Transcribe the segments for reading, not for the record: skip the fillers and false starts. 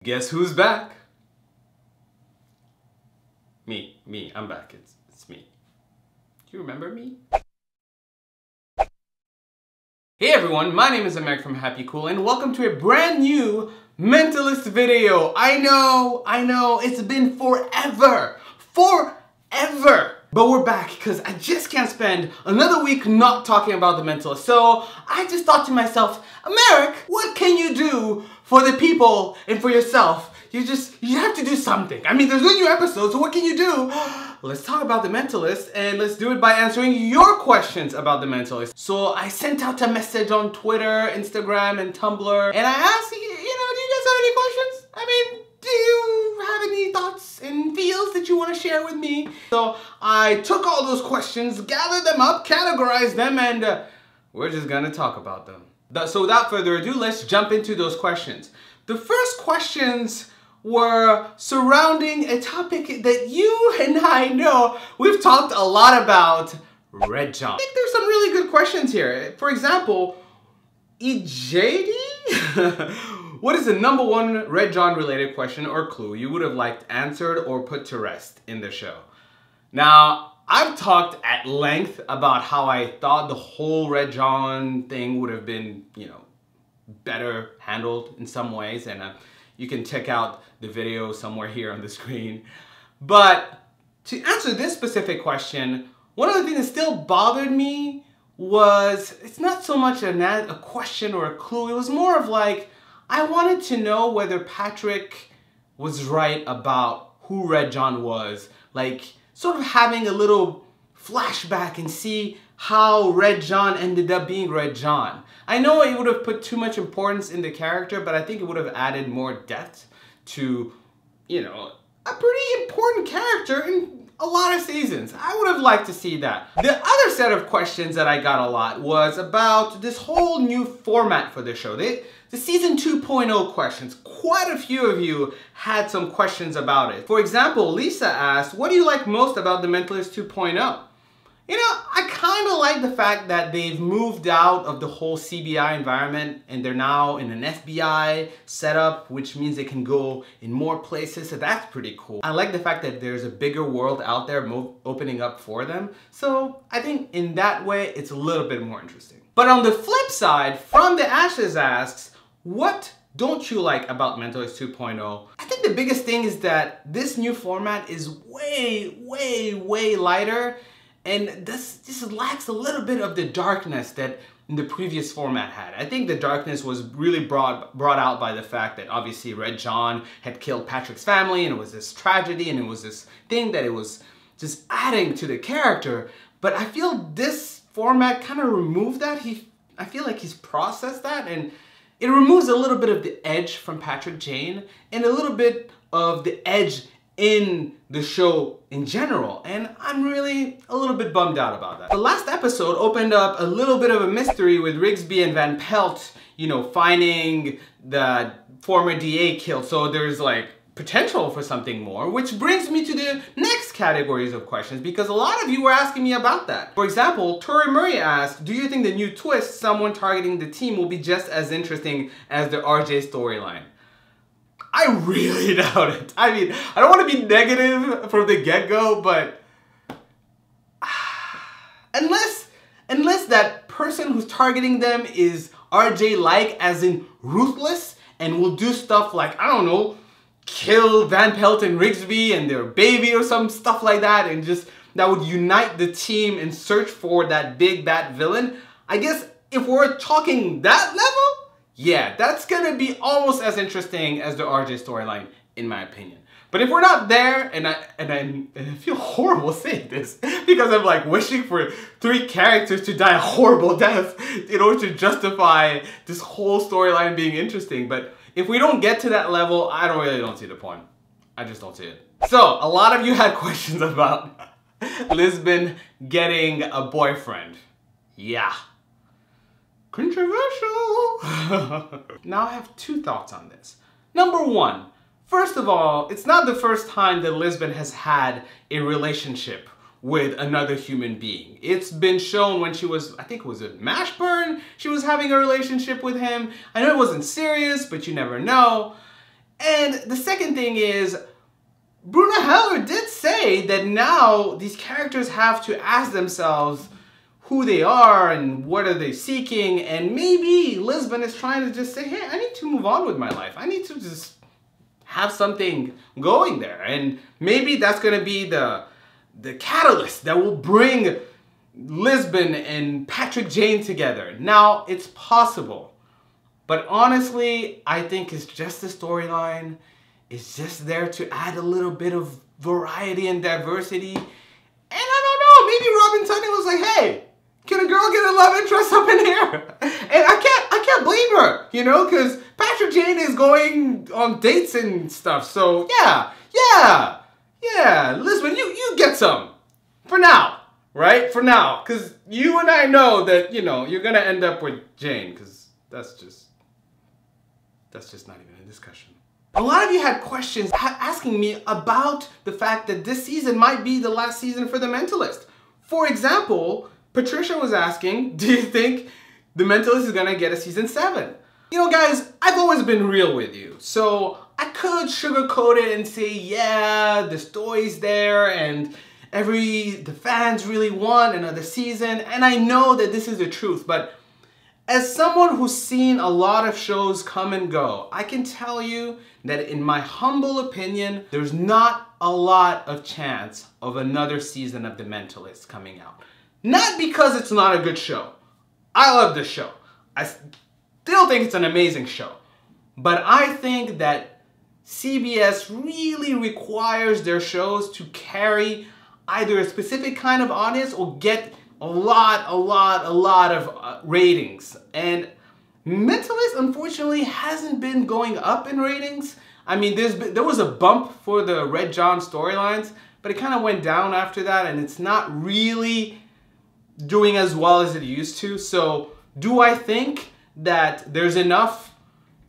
Guess who's back? Me, I'm back. It's me. Do you remember me? Hey everyone, my name is Americ from HappyCool and welcome to a brand new Mentalist video. I know, it's been forever. But we're back because I just can't spend another week not talking about the Mentalist. So I just thought to myself, Americ, what can you do for the people and for yourself? You have to do something. I mean, there's no new episodes, so what can you do? Let's talk about the Mentalist, and let's do it by answering your questions about the Mentalist. So I sent out a message on Twitter, Instagram, and Tumblr, and I asked, do you guys have any questions? I mean, do you have any thoughts and feels that you want to share with me? So I took all those questions, gathered them up, categorized them, and we're just gonna talk about them. So without further ado, let's jump into those questions. The first questions were surrounding a topic that you and I know we've talked a lot about, Red John. I think there's some really good questions here. For example, EJD? What is the #1 Red John related question or clue you would have liked answered or put to rest in the show? Now, I've talked at length about how I thought the whole Red John thing would have been, better handled in some ways, and you can check out the video somewhere here on the screen. But to answer this specific question, one of the things that still bothered me was, it's not so much a question or a clue, it was more of like, I wanted to know whether Patrick was right about who Red John was. Like, sort of having a little flashback and see how Red John ended up being Red John. I know it would have put too much importance in the character, but I think it would have added more depth to, a pretty important character in a lot of seasons. I would have liked to see that. The other set of questions that I got a lot was about this whole new format for the show. The season 2.0 questions. Quite a few of you had some questions about it. For example, Lisa asked, what do you like most about the Mentalist 2.0? I kind of like the fact that they've moved out of the whole CBI environment and they're now in an FBI setup, which means they can go in more places, so that's pretty cool. I like the fact that there's a bigger world out there opening up for them, so I think in that way it's a little bit more interesting. But on the flip side, From the Ashes asks, what don't you like about Mentalist 2.0? I think the biggest thing is that this new format is way lighter, and this just lacks a little bit of the darkness that the previous format had. I think the darkness was really brought out by the fact that obviously Red John had killed Patrick's family, and it was this tragedy, and it was this thing that it was just adding to the character. But I feel this format kind of removed that. I feel like he's processed that, and it removes a little bit of the edge from Patrick Jane and a little bit of the edge in the show in general, and I'm really a little bit bummed out about that. The last episode opened up a little bit of a mystery with Rigsby and Van Pelt, finding the former DA killed, so there's like potential for something more, which brings me to the next categories of questions, because a lot of you were asking me about that. For example, Tori Murray asked, do you think the new twist, someone targeting the team, will be just as interesting as the RJ storyline? I really doubt it. I mean, I don't want to be negative from the get-go, but unless that person who's targeting them is RJ-like, as in ruthless, and will do stuff like, I don't know, kill Van Pelt and Rigsby and their baby or some stuff like that, and just that would unite the team and search for that big bad villain. I guess if we're talking that level, yeah, that's gonna be almost as interesting as the RJ storyline, in my opinion. But if we're not there, and I feel horrible saying this, because I'm like wishing for 3 characters to die a horrible death in order to justify this whole storyline being interesting. But if we don't get to that level, I really don't see the point. I just don't see it. So, a lot of you had questions about Lisbon getting a boyfriend. Yeah. Controversial. Now I have 2 thoughts on this. Number 1, first of all, it's not the first time that Lisbon has had a relationship with another human being. It's been shown when she was, I think it was at Mashburn, she was having a relationship with him. I know it wasn't serious, but you never know. And the second thing is, Bruno Heller did say that now these characters have to ask themselves who they are and what are they seeking, and maybe Lisbon is trying to just say, hey, I need to move on with my life. I need to just have something going there, and maybe that's going to be the catalyst that will bring Lisbon and Patrick Jane together. Now, it's possible, but honestly, I think it's just a storyline. It's just there to add a little bit of variety and diversity. And I don't know, maybe Robin Tunney was like, hey, can a girl get a love interest up in here? And I can't blame her, you know, because Patrick Jane is going on dates and stuff. So yeah, Lisbon, you get some. For now, right? For now. Because you and I know that, you know, you're going to end up with Jane, because that's just not even a discussion. A lot of you had questions asking me about the fact that this season might be the last season for The Mentalist. For example, Patricia was asking, do you think The Mentalist is gonna get a season 7? You know, guys, I've always been real with you, so I could sugarcoat it and say, yeah, the story's there and the fans really want another season, and I know that this is the truth, but as someone who's seen a lot of shows come and go, I can tell you that in my humble opinion, there's not a lot of chance of another season of The Mentalist coming out. Not because it's not a good show. I love this show. I still think it's an amazing show. But I think that CBS really requires their shows to carry either a specific kind of audience or get a lot of ratings. And Mentalist, unfortunately, hasn't been going up in ratings. I mean, there was a bump for the Red John storylines, but it kind of went down after that, and it's not really doing as well as it used to. So do I think that there's enough,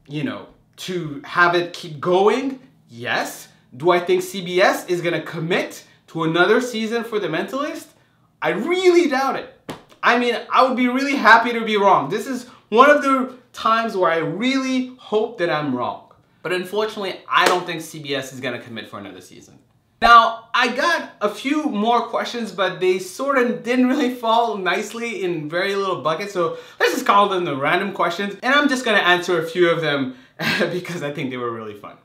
you know, to have it keep going? Yes. Do I think CBS is going to commit to another season for The Mentalist? I really doubt it. I mean, I would be really happy to be wrong. This is one of the times where I really hope that I'm wrong. But unfortunately, I don't think CBS is going to commit for another season. Now, I got a few more questions, but they sort of didn't really fall nicely in very little buckets, so let's just call them the random questions, and I'm just going to answer a few of them because I think they were really fun.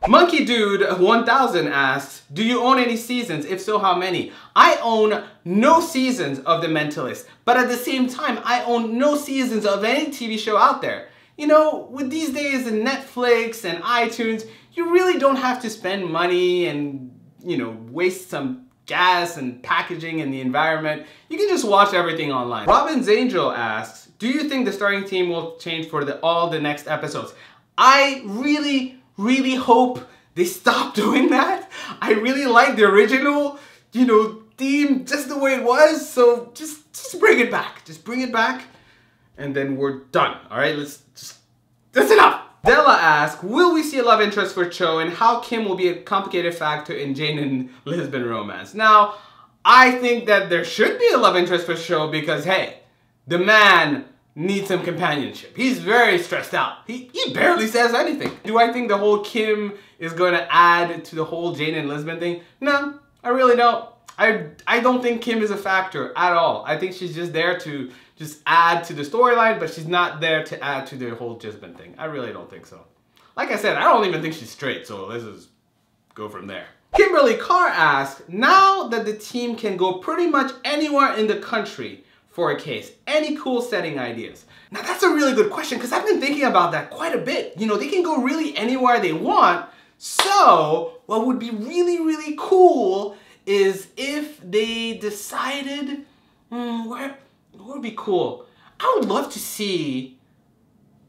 Monkey Dude 1000 asks, do you own any seasons? If so, how many? I own no seasons of The Mentalist, but at the same time, I own no seasons of any TV show out there. You know, with these days in Netflix and iTunes, you really don't have to spend money and, you know, waste some gas and packaging in the environment. You can just watch everything online. Robin's Angel asks, do you think the starting team will change for all the next episodes? I really hope they stop doing that. I really like the original, you know, theme just the way it was. So just bring it back. Just bring it back, and then we're done. All right, that's enough. Della asks, will we see a love interest for Cho, and how Kim will be a complicated factor in Jane and Lisbon romance? Now, I think that there should be a love interest for Cho because, hey, the man needs some companionship. He's very stressed out. He barely says anything. Do I think the whole Kim is going to add to the whole Jane and Lisbon thing? No, I really don't. I don't think Kim is a factor at all. I think she's just there to just add to the storyline, but she's not there to add to the whole Jisbon thing. I really don't think so. Like I said, I don't even think she's straight, so let's just go from there. Kimberly Carr asks, now that the team can go pretty much anywhere in the country for a case, any cool setting ideas? Now that's a really good question because I've been thinking about that quite a bit. You know, they can go really anywhere they want. So what would be really cool is if they decided, what would be cool? I would love to see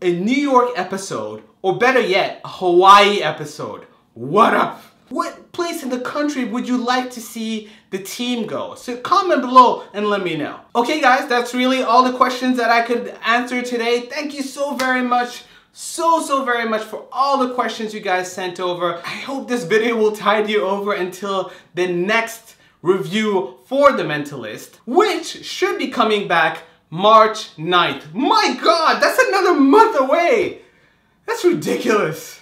a New York episode, or better yet, a Hawaii episode. What up? What place in the country would you like to see the team go? So comment below and let me know. Okay guys, that's really all the questions that I could answer today. Thank you so very much. So very much for all the questions you guys sent over. I hope this video will tide you over until the next review for The Mentalist, which should be coming back March 9th. My God, that's another month away. That's ridiculous.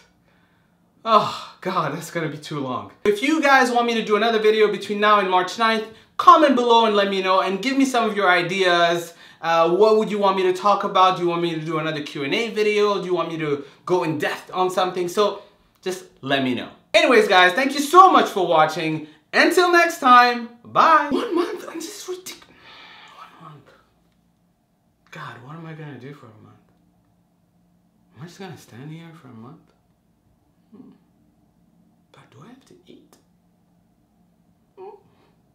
Oh God, that's gonna be too long. If you guys want me to do another video between now and March 9th, comment below and let me know and give me some of your ideas. What would you want me to talk about? Do you want me to do another Q&A video? Do you want me to go in depth on something? So just let me know. Anyways guys, thank you so much for watching. Until next time, bye. 1 month, I'm just ridiculous. 1 month. God, what am I gonna do for a month? Am I just gonna stand here for a month? But do I have to eat?